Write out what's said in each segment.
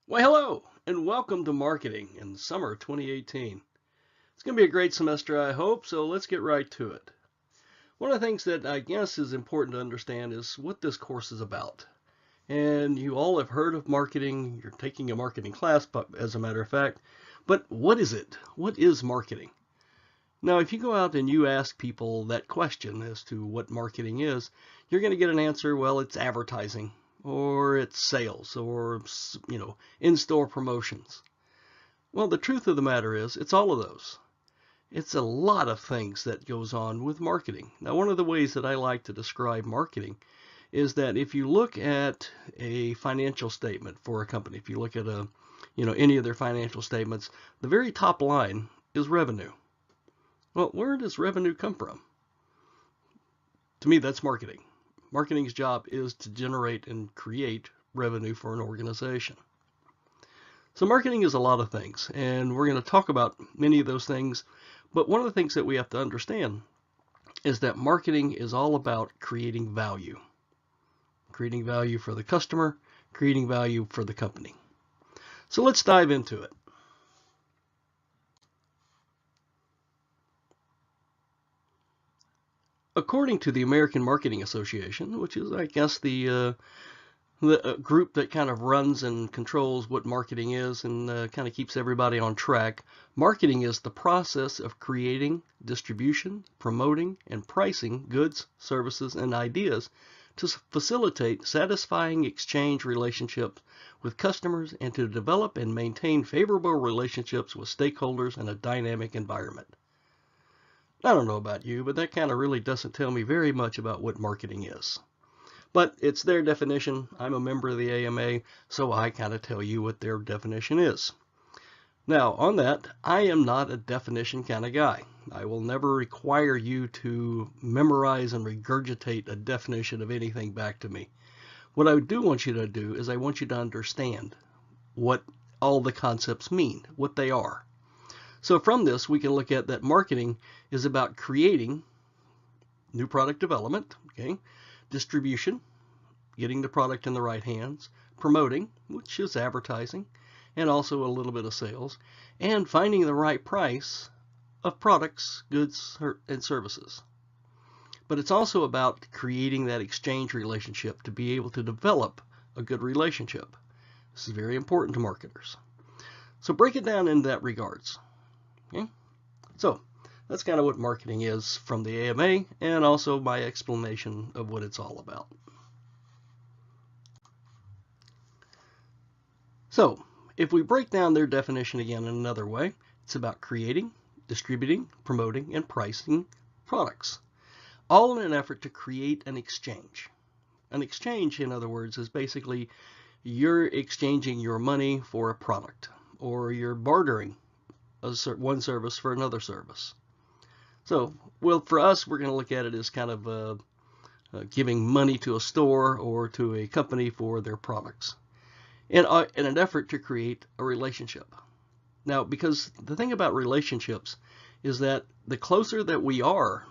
Well, hello, and welcome to Marketing in summer 2018. It's going to be a great semester, I hope, so let's get right to it. One of the things that I guess is important to understand is what this course is about. And you all have heard of marketing, you're taking a marketing class, but as a matter of fact, but what is it? What is marketing? Now, if you go out and you ask people that question as to what marketing is, you're going to get an answer, well, it's advertising, or it's sales, or, in-store promotions. Well, the truth of the matter is, it's all of those. It's a lot of things that goes on with marketing. Now, one of the ways that I like to describe marketing is that if you look at a financial statement for a company, if you look at any of their financial statements, the very top line is revenue. Well, where does revenue come from? To me, that's marketing. Marketing's job is to generate and create revenue for an organization. So marketing is a lot of things, and we're going to talk about many of those things. But one of the things that we have to understand is that marketing is all about creating value for the customer, creating value for the company. So let's dive into it. According to the American Marketing Association, which is, I guess, the group that kind of runs and controls what marketing is and kind of keeps everybody on track, marketing is the process of creating, distribution, promoting, and pricing goods, services, and ideas to facilitate satisfying exchange relationships with customers and to develop and maintain favorable relationships with stakeholders in a dynamic environment. I don't know about you, but that kind of really doesn't tell me very much about what marketing is. But it's their definition. I'm a member of the AMA, so I kind of tell you what their definition is. Now, on that, I am not a definition kind of guy. I will never require you to memorize and regurgitate a definition of anything back to me. What I do want you to do is I want you to understand what all the concepts mean, what they are. So from this, we can look at that marketing is about creating new product development, okay, distribution, getting the product in the right hands, promoting, which is advertising, and also a little bit of sales, and finding the right price of products, goods, and services. But it's also about creating that exchange relationship to be able to develop a good relationship. This is very important to marketers. So break it down in that regards. Okay? So that's kind of what marketing is from the AMA and also my explanation of what it's all about. So if we break down their definition again in another way, it's about creating, distributing, promoting, and pricing products, all in an effort to create an exchange. An exchange, in other words, is basically you're exchanging your money for a product, or you're bartering one service for another service. So, well, for us, we're going to look at it as kind of giving money to a store or to a company for their products in an effort to create a relationship. Now, because the thing about relationships is that the closer that we are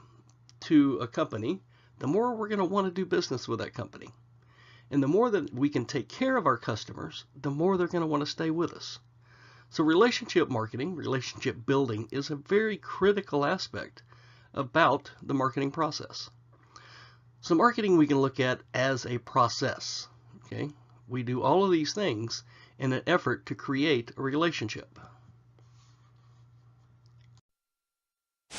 to a company, the more we're going to want to do business with that company. And the more that we can take care of our customers, the more they're going to want to stay with us. So relationship marketing, relationship building is a very critical aspect about the marketing process. So marketing we can look at as a process. Okay, we do all of these things in an effort to create a relationship.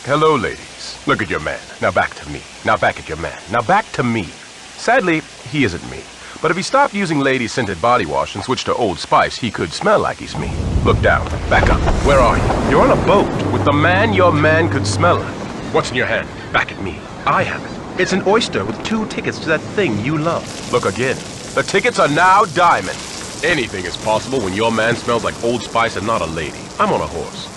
Hello, ladies. Look at your man. Now back to me. Now back at your man. Now back to me. Sadly, he isn't me. But if he stopped using lady-scented body wash and switched to Old Spice, he could smell like he's me. Look down. Back up. Where are you? You're on a boat with the man your man could smell like. What's in your hand? Back at me. I have it. It's an oyster with 2 tickets to that thing you love. Look again. The tickets are now diamonds. Anything is possible when your man smells like Old Spice and not a lady. I'm on a horse.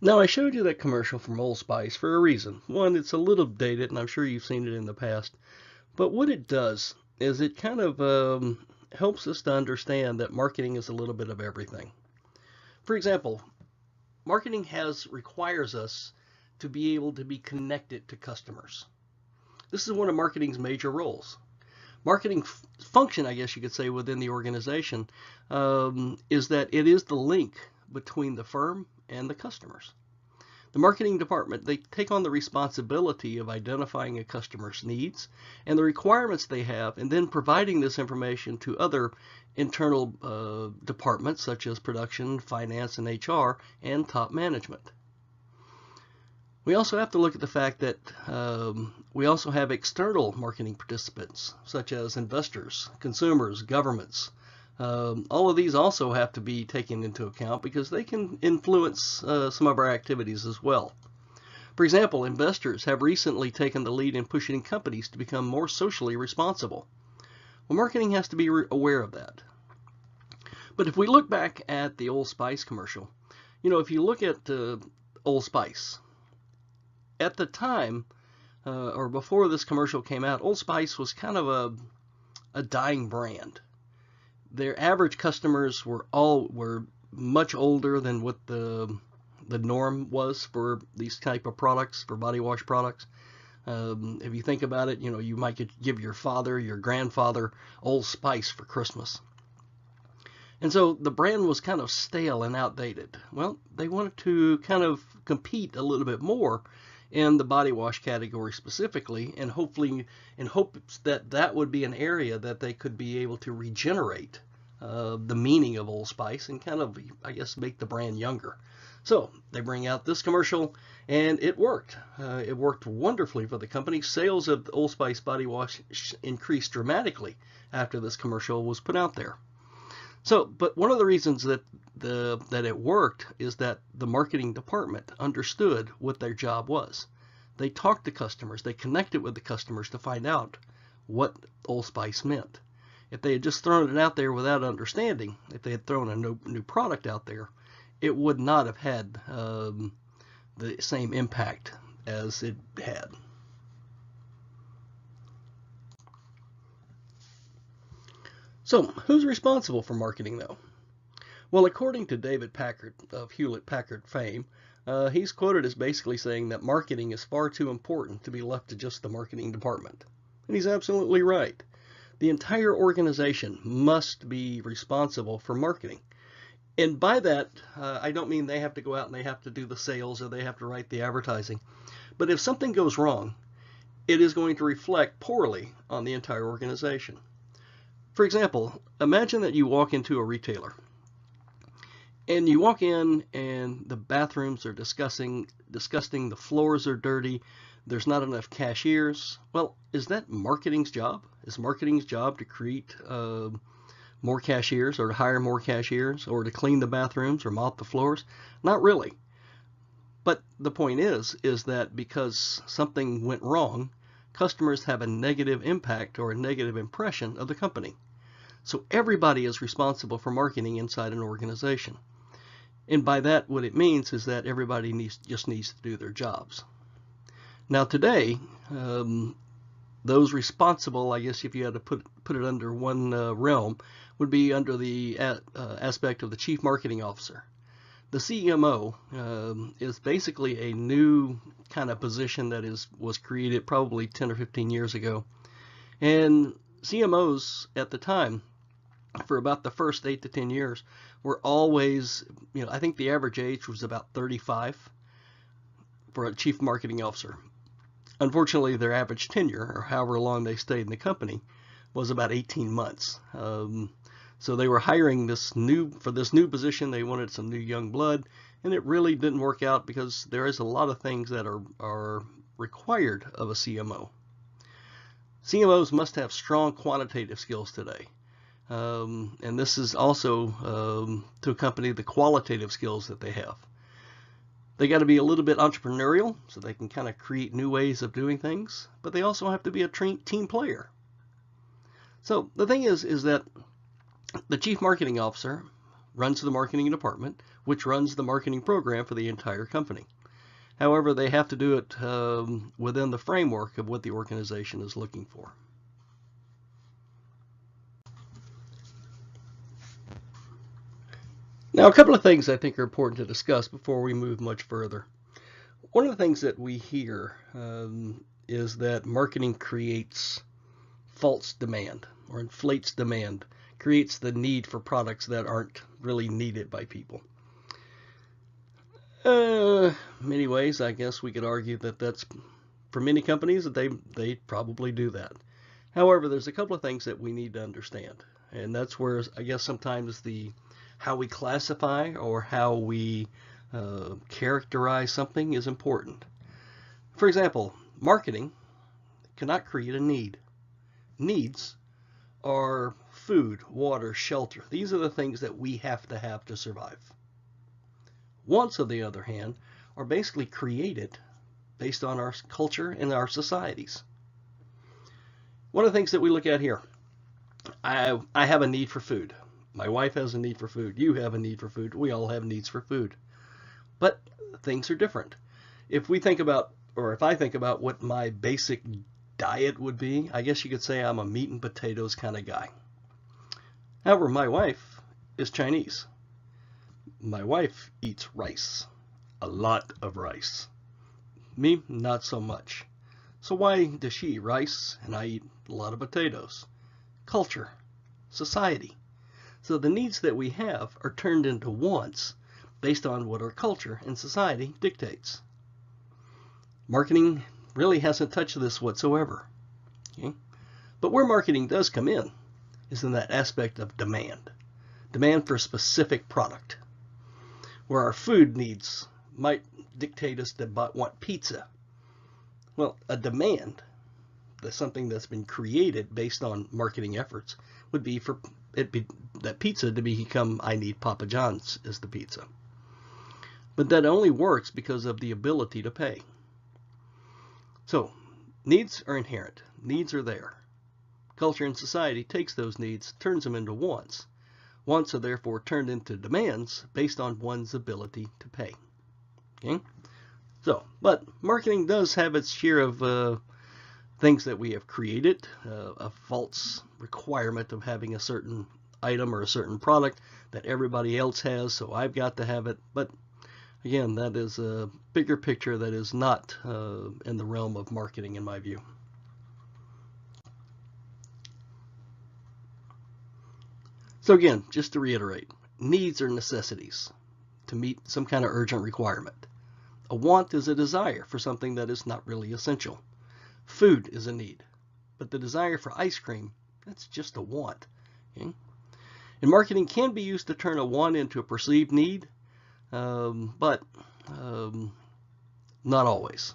Now I showed you that commercial from Old Spice for a reason. One, it's a little dated, and I'm sure you've seen it in the past. But what it does is it kind of helps us to understand that marketing is a little bit of everything. For example, marketing requires us to be able to be connected to customers. This is one of marketing's major roles. Marketing function, I guess you could say, within the organization is that it is the link between the firm and the customers. The marketing department, they take on the responsibility of identifying a customer's needs and the requirements they have, and then providing this information to other internal departments such as production, finance, and HR, and top management. We also have to look at the fact that we also have external marketing participants, such as investors, consumers, governments. All of these also have to be taken into account because they can influence some of our activities as well. For example, investors have recently taken the lead in pushing companies to become more socially responsible. Well, marketing has to be aware of that. But if we look back at the Old Spice commercial, if you look at Old Spice, at the time, or before this commercial came out, Old Spice was kind of a dying brand. Their average customers were much older than what the norm was for these type of products, for body wash products. If you think about it, you might give your father, your grandfather, Old Spice for Christmas. And so the brand was kind of stale and outdated. Well, they wanted to kind of compete a little bit more in the body wash category specifically, and hopefully in hopes that that would be an area that they could be able to regenerate the meaning of Old Spice and kind of, I guess, make the brand younger. So they bring out this commercial, and it worked. It worked wonderfully for the company. Sales of Old Spice body wash increased dramatically after this commercial was put out there. So, but one of the reasons that it worked is that the marketing department understood what their job was. They talked to customers. They connected with the customers to find out what Old Spice meant. If they had just thrown it out there without understanding, if they had thrown a new product out there, it would not have had the same impact as it had. So, who's responsible for marketing, though? Well, according to David Packard of Hewlett-Packard fame, he's quoted as basically saying that marketing is far too important to be left to just the marketing department. And he's absolutely right. The entire organization must be responsible for marketing. And by that, I don't mean they have to go out and they have to do the sales or they have to write the advertising. But if something goes wrong, it is going to reflect poorly on the entire organization. For example, imagine that you walk into a retailer and you walk in and the bathrooms are disgusting, the floors are dirty, there's not enough cashiers. Well, is that marketing's job? Is marketing's job to create more cashiers or to hire more cashiers or to clean the bathrooms or mop the floors? Not really. But the point is that because something went wrong, customers have a negative impact or a negative impression of the company. So everybody is responsible for marketing inside an organization. And by that, what it means is that everybody just needs to do their jobs. Now today, those responsible, I guess if you had to put it under one realm, would be under the aspect of the Chief Marketing Officer. The CMO is basically a new kind of position that was created probably 10 or 15 years ago. And CMOs at the time, for about the first 8 to 10 years, were always, I think the average age was about 35 for a Chief Marketing Officer. Unfortunately, their average tenure, or however long they stayed in the company, was about 18 months. So they were hiring for this new position. They wanted some new young blood, and it really didn't work out because there is a lot of things that are required of a CMO. CMOs must have strong quantitative skills today. And this is also to accompany the qualitative skills that they have. They got to be a little bit entrepreneurial so they can kind of create new ways of doing things, but they also have to be a team player. So the thing is that the Chief Marketing Officer runs the marketing department, which runs the marketing program for the entire company. However, they have to do it within the framework of what the organization is looking for. Now, a couple of things I think are important to discuss before we move much further. One of the things that we hear is that marketing creates false demand or inflates demand, creates the need for products that aren't really needed by people. Many ways, I guess we could argue that that's, for many companies, that they probably do that. However, there's a couple of things that we need to understand, and that's where I guess sometimes how we classify or how we characterize something is important. For example, marketing cannot create a need. Needs are food, water, shelter. These are the things that we have to survive. Wants, on the other hand, are basically created based on our culture and our societies. One of the things that we look at here, I have a need for food. My wife has a need for food. You have a need for food. We all have needs for food. But things are different. If we think about, or if I think about what my basic diet would be, I guess you could say I'm a meat and potatoes kind of guy. However, my wife is Chinese. My wife eats rice, a lot of rice. Me, not so much. So why does she eat rice and I eat a lot of potatoes? Culture, society. So the needs that we have are turned into wants based on what our culture and society dictates. Marketing really hasn't touched this whatsoever. Okay? But where marketing does come in is in that aspect of demand. Demand for a specific product. Where our food needs might dictate us to want pizza. Well, a demand, that's something that's been created based on marketing efforts, would be for that pizza to become, I need Papa John's as the pizza. But that only works because of the ability to pay. So, needs are inherent. Needs are there. Culture and society takes those needs, turns them into wants. Wants are therefore turned into demands based on one's ability to pay. Okay? So, but marketing does have its share of things that we have created, a false requirement of having a certain item or a certain product that everybody else has, so I've got to have it. But again, that is a bigger picture that is not in the realm of marketing in my view. So again, just to reiterate, needs are necessities to meet some kind of urgent requirement. A want is a desire for something that is not really essential. Food is a need, but the desire for ice cream, that's just a want. Okay? And marketing can be used to turn a want into a perceived need, but not always.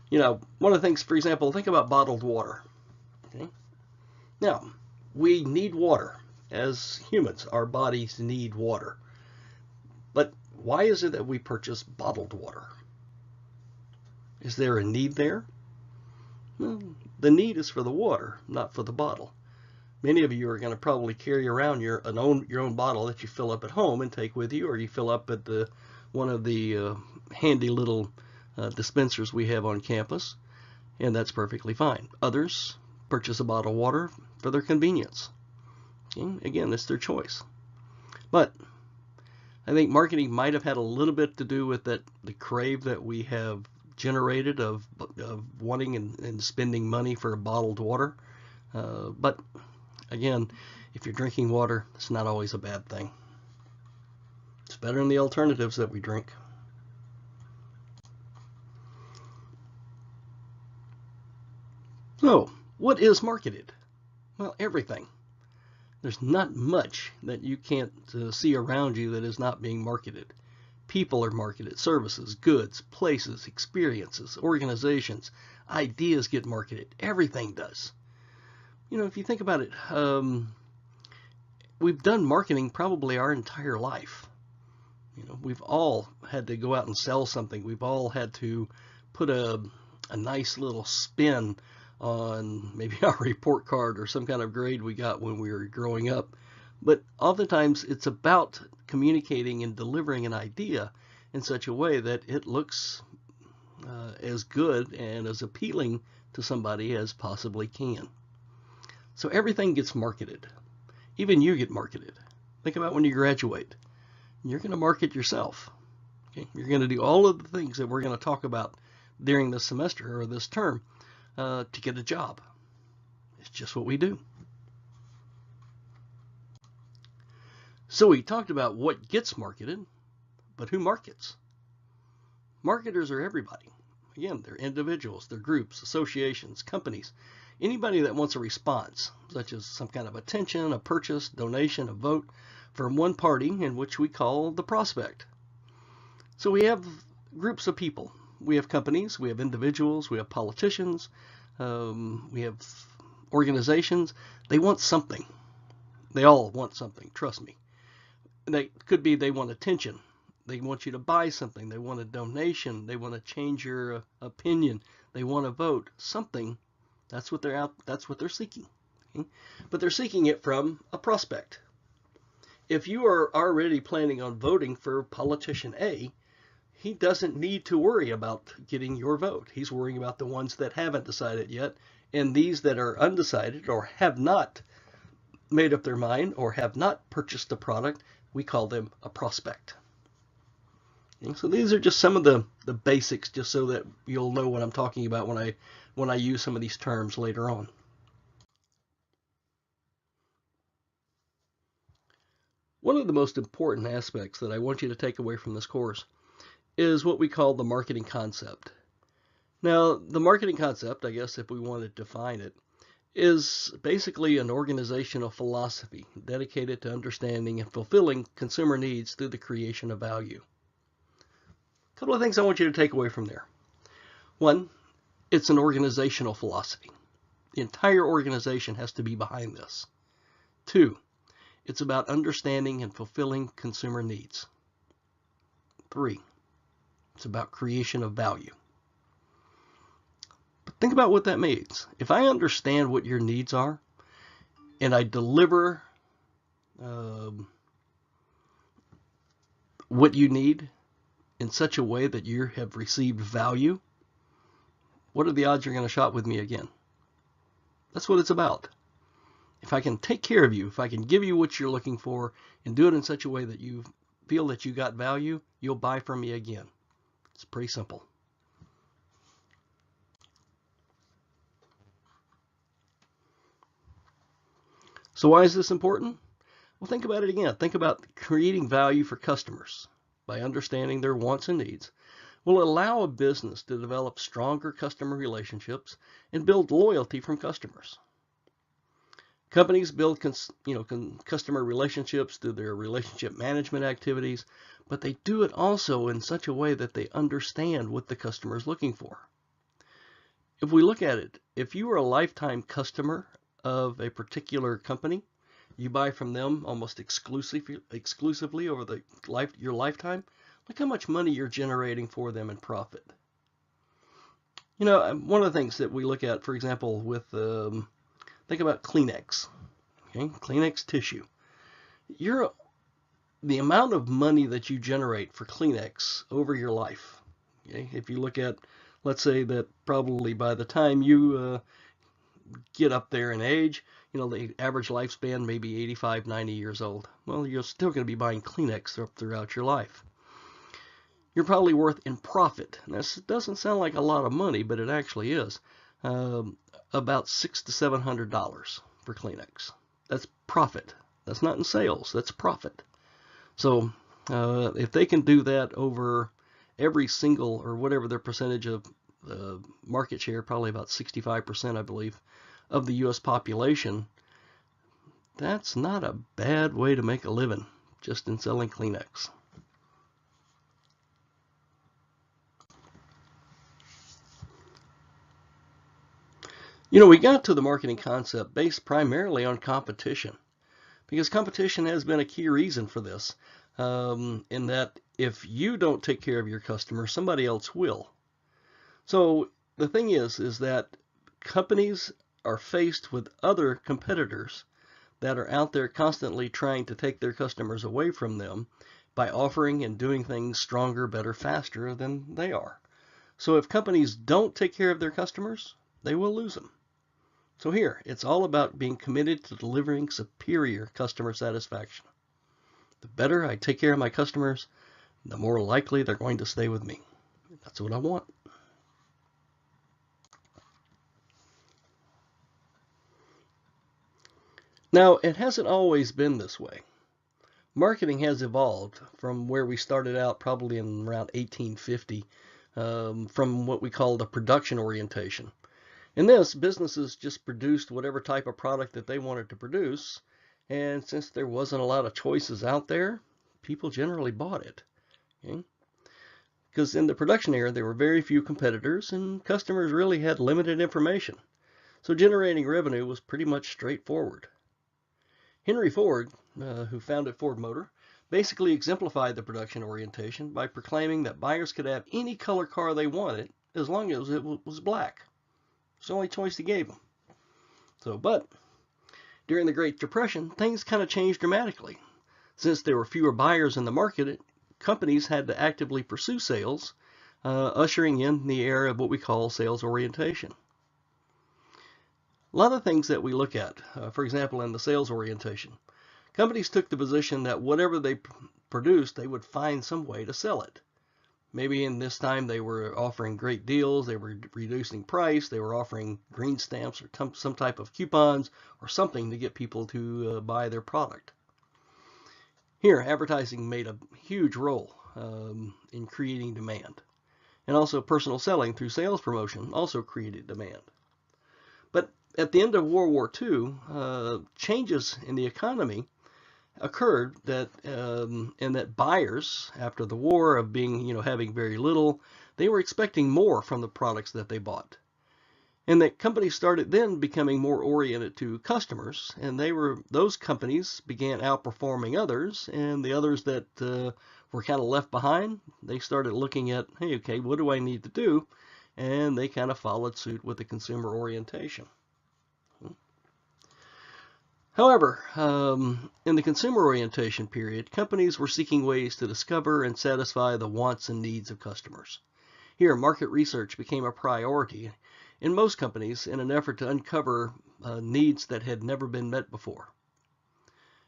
You know, one of the things, for example, think about bottled water. Okay? Now, we need water. As humans, our bodies need water. But why is it that we purchase bottled water? Is there a need there? Well, the need is for the water, not for the bottle. Many of you are going to probably carry around your own bottle that you fill up at home and take with you, or you fill up at one of the handy little dispensers we have on campus, and that's perfectly fine. Others purchase a bottle of water for their convenience. Okay? Again, it's their choice. But I think marketing might have had a little bit to do with the crave that we have generated of wanting and spending money for bottled water. But again, if you're drinking water, it's not always a bad thing. It's better than the alternatives that we drink. So, what is marketed? Well, everything. There's not much that you can't see around you that is not being marketed. People are marketed, services, goods, places, experiences, organizations, ideas get marketed. Everything does. You know, if you think about it, we've done marketing probably our entire life. You know, we've all had to go out and sell something. We've all had to put a nice little spin on maybe our report card or some kind of grade we got when we were growing up. But oftentimes it's about communicating and delivering an idea in such a way that it looks as good and as appealing to somebody as possibly can. So everything gets marketed. Even you get marketed. Think about when you graduate. You're going to market yourself. Okay? You're going to do all of the things that we're going to talk about during this semester or this term to get a job. It's just what we do. So we talked about what gets marketed, but who markets? Marketers are everybody. Again, they're individuals, they're groups, associations, companies, anybody that wants a response, such as some kind of attention, a purchase, donation, a vote from one party, in which we call the prospect. So we have groups of people. We have companies, we have individuals, we have politicians, we have organizations. They want something. They all want something, trust me. They could be they want attention. They want you to buy something. They want a donation. They want to change your opinion. They want to vote. Something. That's what they're seeking. Okay? But they're seeking it from a prospect. If you are already planning on voting for politician A, he doesn't need to worry about getting your vote. He's worrying about the ones that haven't decided yet, and these that are undecided or have not made up their mind or have not purchased the product, we call them a prospect. Okay, so these are just some of the basics, just so that you'll know what I'm talking about when I use some of these terms later on. One of the most important aspects that I want you to take away from this course is what we call the marketing concept. Now, the marketing concept, I guess if we want to define it, is basically an organizational philosophy dedicated to understanding and fulfilling consumer needs through the creation of value. A couple of things I want you to take away from there. One, it's an organizational philosophy. The entire organization has to be behind this. Two, it's about understanding and fulfilling consumer needs. Three, it's about creation of value. But think about what that means. If I understand what your needs are and I deliver what you need in such a way that you have received value, what are the odds you're going to shop with me again? That's what it's about. If I can take care of you, if I can give you what you're looking for and do it in such a way that you feel that you got value, you'll buy from me again. It's pretty simple. So why is this important? Well, think about it again. Think about creating value for customers by understanding their wants and needs will allow a business to develop stronger customer relationships and build loyalty from customers. Companies build customer relationships through their relationship management activities, but they do it also in such a way that they understand what the customer is looking for. If we look at it, if you are a lifetime customer of a particular company, you buy from them almost exclusively over your lifetime, look how much money you're generating for them in profit. You know, one of the things that we look at, for example, with think about Kleenex, okay? Kleenex tissue. The amount of money that you generate for Kleenex over your life, okay? If you look at, let's say that probably by the time you get up there in age, you know, the average lifespan may be 85, 90 years old. Well, you're still going to be buying Kleenex throughout your life. You're probably worth in profit. Now, this doesn't sound like a lot of money, but it actually is. About $600 to $700 for Kleenex. That's profit. That's not in sales. That's profit. So if they can do that over every single, or whatever their percentage of market share, probably about 65%, I believe, of the U.S. population, that's not a bad way to make a living just in selling Kleenex. You know, we got to the marketing concept based primarily on competition, because competition has been a key reason for this, in that if you don't take care of your customer, somebody else will. So the thing is that companies are faced with other competitors that are out there constantly trying to take their customers away from them by offering and doing things stronger, better, faster than they are. So if companies don't take care of their customers, they will lose them. So here, it's all about being committed to delivering superior customer satisfaction. The better I take care of my customers, the more likely they're going to stay with me. That's what I want. Now, it hasn't always been this way. Marketing has evolved from where we started out probably in around 1850, from what we call the production orientation. In this, businesses just produced whatever type of product that they wanted to produce, and since there wasn't a lot of choices out there, people generally bought it. Okay? Because in the production era, there were very few competitors, and customers really had limited information. So generating revenue was pretty much straightforward. Henry Ford, who founded Ford Motor, basically exemplified the production orientation by proclaiming that buyers could have any color car they wanted as long as it was black. It's the only choice he gave them. But during the Great Depression, things kind of changed dramatically. Since there were fewer buyers in the market, companies had to actively pursue sales, ushering in the era of what we call sales orientation. A lot of things that we look at, for example, in the sales orientation, companies took the position that whatever they produced, they would find some way to sell it. Maybe in this time they were offering great deals, they were reducing price, they were offering green stamps or some type of coupons or something to get people to buy their product. Here, advertising made a huge role in creating demand. And also personal selling through sales promotion also created demand. But at the end of World War II, changes in the economy occurred that and that buyers, after the war of being, having very little, they were expecting more from the products that they bought. And that companies started then becoming more oriented to customers, and those companies began outperforming others, and the others that were kind of left behind, they started looking at, hey, okay, what do I need to do? And they kind of followed suit with the consumer orientation. However, in the consumer orientation period, companies were seeking ways to discover and satisfy the wants and needs of customers. Here, market research became a priority in most companies in an effort to uncover needs that had never been met before.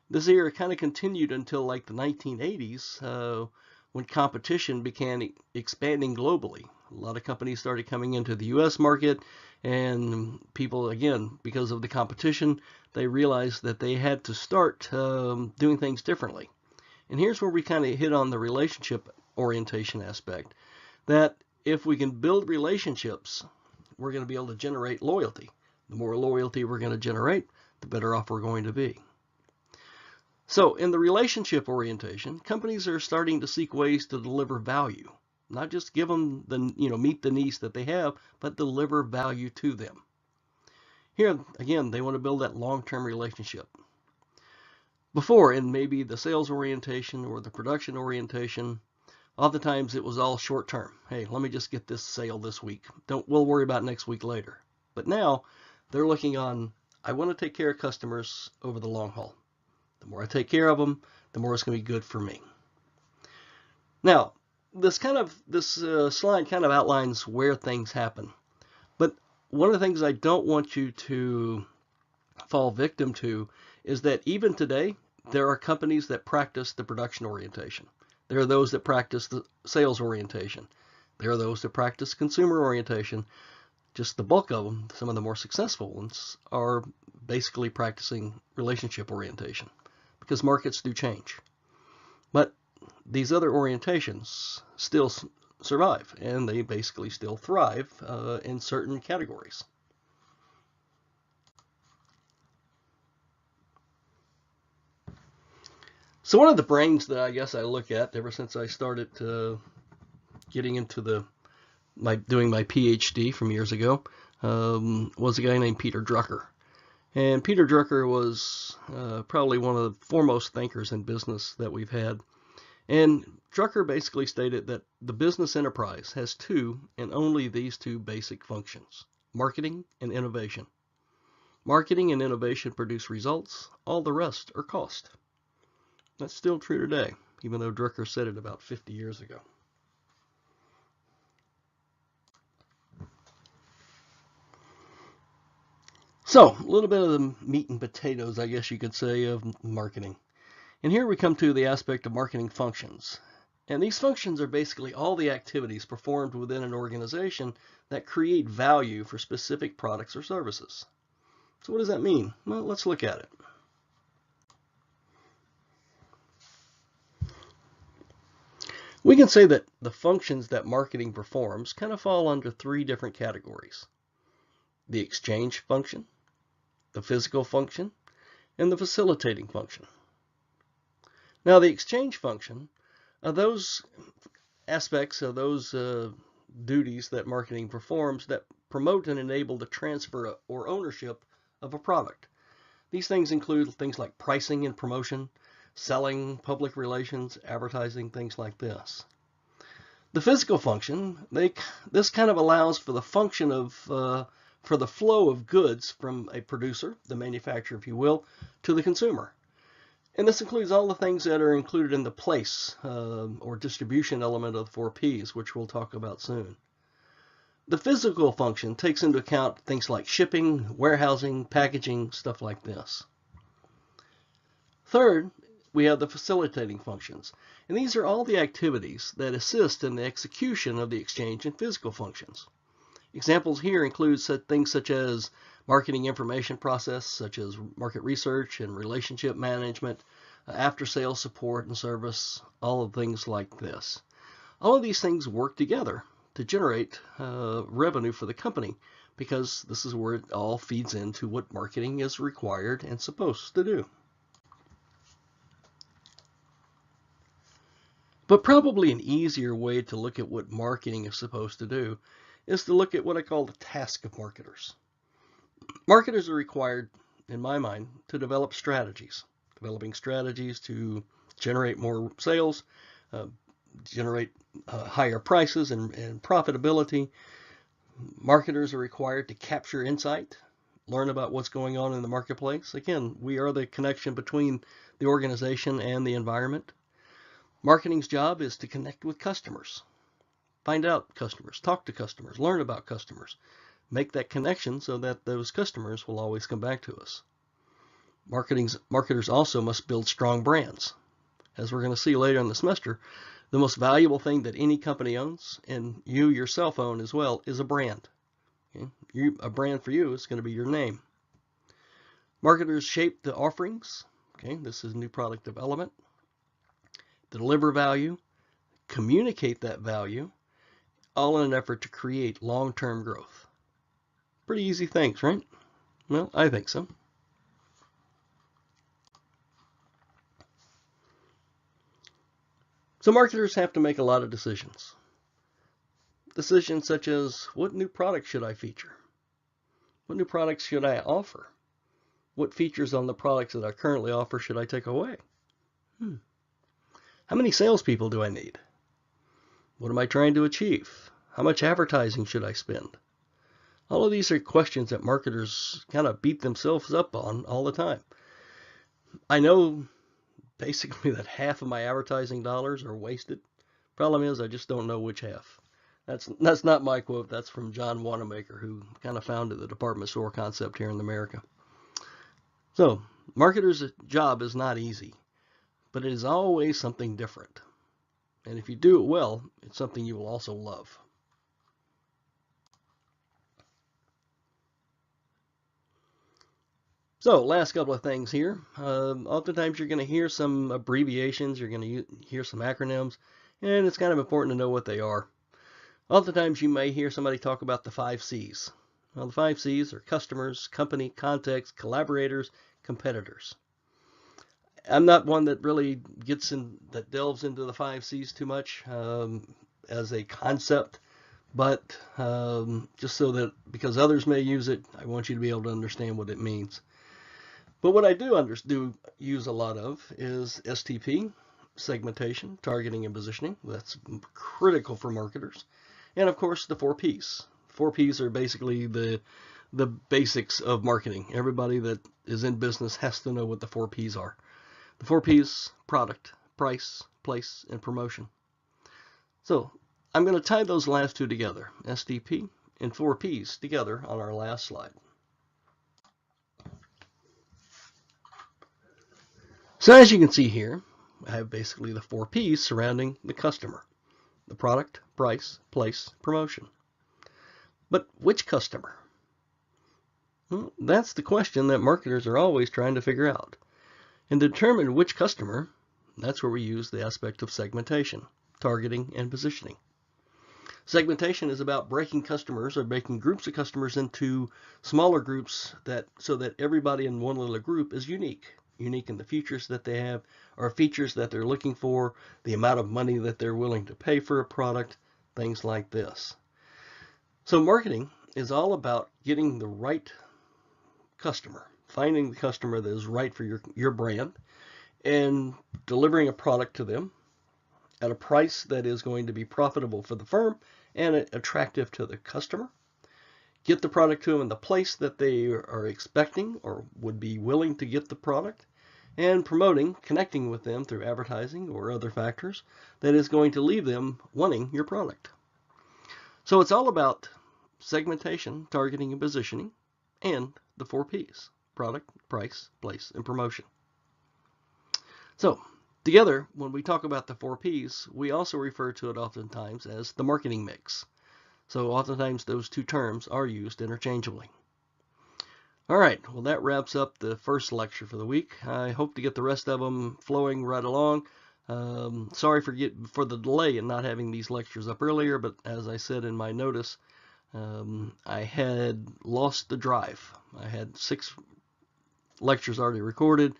This era kind of continued until like the 1980s, when competition began expanding globally. A lot of companies started coming into the U.S. market, and people, again, because of the competition, they realized that they had to start doing things differently. And here's where we kind of hit on the relationship orientation aspect, that if we can build relationships, we're going to be able to generate loyalty. The more loyalty we're going to generate, the better off we're going to be. So in the relationship orientation, companies are starting to seek ways to deliver value. Not just give them meet the needs that they have, but deliver value to them. Here, again, they want to build that long-term relationship. Before, in maybe the sales orientation or the production orientation, oftentimes it was all short-term. Hey, let me just get this sale this week. We'll worry about next week later. But now, they're looking on, I want to take care of customers over the long haul. The more I take care of them, the more it's going to be good for me. Now, this slide kind of outlines where things happen. But one of the things I don't want you to fall victim to is that even today, there are companies that practice the production orientation. There are those that practice the sales orientation. There are those that practice consumer orientation. Just the bulk of them, some of the more successful ones, are basically practicing relationship orientation because markets do change. But these other orientations still survive, and they basically still thrive in certain categories. So one of the brains that I guess I look at ever since I started getting into doing my PhD from years ago was a guy named Peter Drucker. And Peter Drucker was probably one of the foremost thinkers in business that we've had. And Drucker basically stated that the business enterprise has two and only these two basic functions: marketing and innovation. Marketing and innovation produce results. All the rest are cost. That's still true today, even though Drucker said it about 50 years ago. So, a little bit of the meat and potatoes, I guess you could say, of marketing. And here we come to the aspect of marketing functions. And these functions are basically all the activities performed within an organization that create value for specific products or services. So what does that mean? Well, let's look at it. We can say that the functions that marketing performs kind of fall under three different categories: the exchange function, the physical function, and the facilitating function. Now, the exchange function are those aspects of those duties that marketing performs that promote and enable the transfer or ownership of a product. These things include things like pricing and promotion, selling, public relations, advertising, things like this. The physical function, this kind of allows for the function of for the flow of goods from a producer, the manufacturer if you will, to the consumer. And this includes all the things that are included in the place or distribution element of the 4 Ps, which we'll talk about soon. The physical function takes into account things like shipping, warehousing, packaging, stuff like this. Third, we have the facilitating functions, and these are all the activities that assist in the execution of the exchange and physical functions. Examples here include things such as marketing information process, such as market research and relationship management, after-sales support and service, all of things like this. All of these things work together to generate revenue for the company, because this is where it all feeds into what marketing is required and supposed to do. But probably an easier way to look at what marketing is supposed to do is to look at what I call the task of marketers. Marketers are required, in my mind, to develop strategies. Developing strategies to generate more sales, generate higher prices and profitability. Marketers are required to capture insight, learn about what's going on in the marketplace. Again, we are the connection between the organization and the environment. Marketing's job is to connect with customers, find out customers, talk to customers, learn about customers, make that connection so that those customers will always come back to us. Marketers also must build strong brands. As we're going to see later in the semester, the most valuable thing that any company owns, and you yourself own as well, is a brand. Okay? A brand for you is going to be your name. Marketers shape the offerings. Okay? This is new product development. Deliver value, communicate that value, all in an effort to create long-term growth. Pretty easy things, right? Well, I think so. So marketers have to make a lot of decisions. Decisions such as, what new products should I feature? What new products should I offer? What features on the products that I currently offer should I take away? How many salespeople do I need? What am I trying to achieve? How much advertising should I spend? All of these are questions that marketers kind of beat themselves up on all the time. I know basically that half of my advertising dollars are wasted. Problem is, I just don't know which half. That's not my quote. That's from John Wanamaker, who kind of founded the department store concept here in America. So, marketers' job is not easy, but it is always something different. And if you do it well, it's something you will also love. So, last couple of things here. Oftentimes you're going to hear some abbreviations, you're going to hear some acronyms, and it's kind of important to know what they are. Oftentimes you may hear somebody talk about the 5 C's. Well, the 5 C's are customers, company, context, collaborators, competitors. I'm not one that really delves into the 5 C's too much as a concept, but just so that, because others may use it, I want you to be able to understand what it means. But what I do use a lot of is STP, segmentation, targeting, and positioning. That's critical for marketers. And of course, the 4 Ps. 4 Ps are basically the basics of marketing. Everybody that is in business has to know what the 4 Ps are. The 4 Ps: product, price, place, and promotion. So I'm going to tie those last two together, STP and 4 Ps together on our last slide. So as you can see here, I have basically the 4 Ps surrounding the customer: the product, price, place, promotion. But which customer? Well, that's the question that marketers are always trying to figure out. And to determine which customer, that's where we use the aspect of segmentation, targeting, and positioning. Segmentation is about breaking customers or breaking groups of customers into smaller groups so that everybody in one little group is unique in the features that they have or features that they're looking for, the amount of money that they're willing to pay for a product, things like this. So marketing is all about getting the right customer, finding the customer that is right for your brand, and delivering a product to them at a price that is going to be profitable for the firm and attractive to the customer. Get the product to them in the place that they are expecting or would be willing to get the product, and connecting with them through advertising or other factors that is going to leave them wanting your product. So it's all about segmentation, targeting, and positioning, and the 4 Ps: product, price, place, and promotion. So together, when we talk about the 4 Ps, we also refer to it oftentimes as the marketing mix. So oftentimes those two terms are used interchangeably. All right, well, that wraps up the first lecture for the week. I hope to get the rest of them flowing right along. Sorry for the delay in not having these lectures up earlier, but as I said in my notice, I had lost the drive. I had 6 lectures already recorded,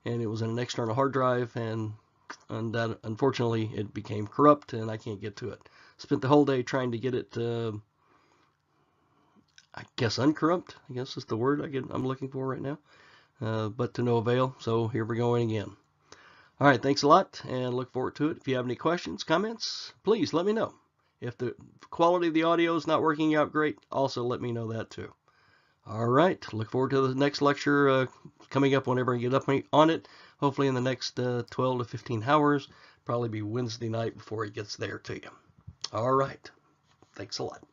and it was in an external hard drive, and that, unfortunately, it became corrupt, and I can't get to it. Spent the whole day trying to get it, I guess uncorrupt, I guess is the word I'm looking for right now, but to no avail, so here we're going again. All right, thanks a lot, and look forward to it. If you have any questions, comments, please let me know. If the quality of the audio is not working out great, also let me know that too. All right, look forward to the next lecture coming up whenever I get up on it, hopefully in the next 12 to 15 hours, probably be Wednesday night before it gets there to you. All right, thanks a lot.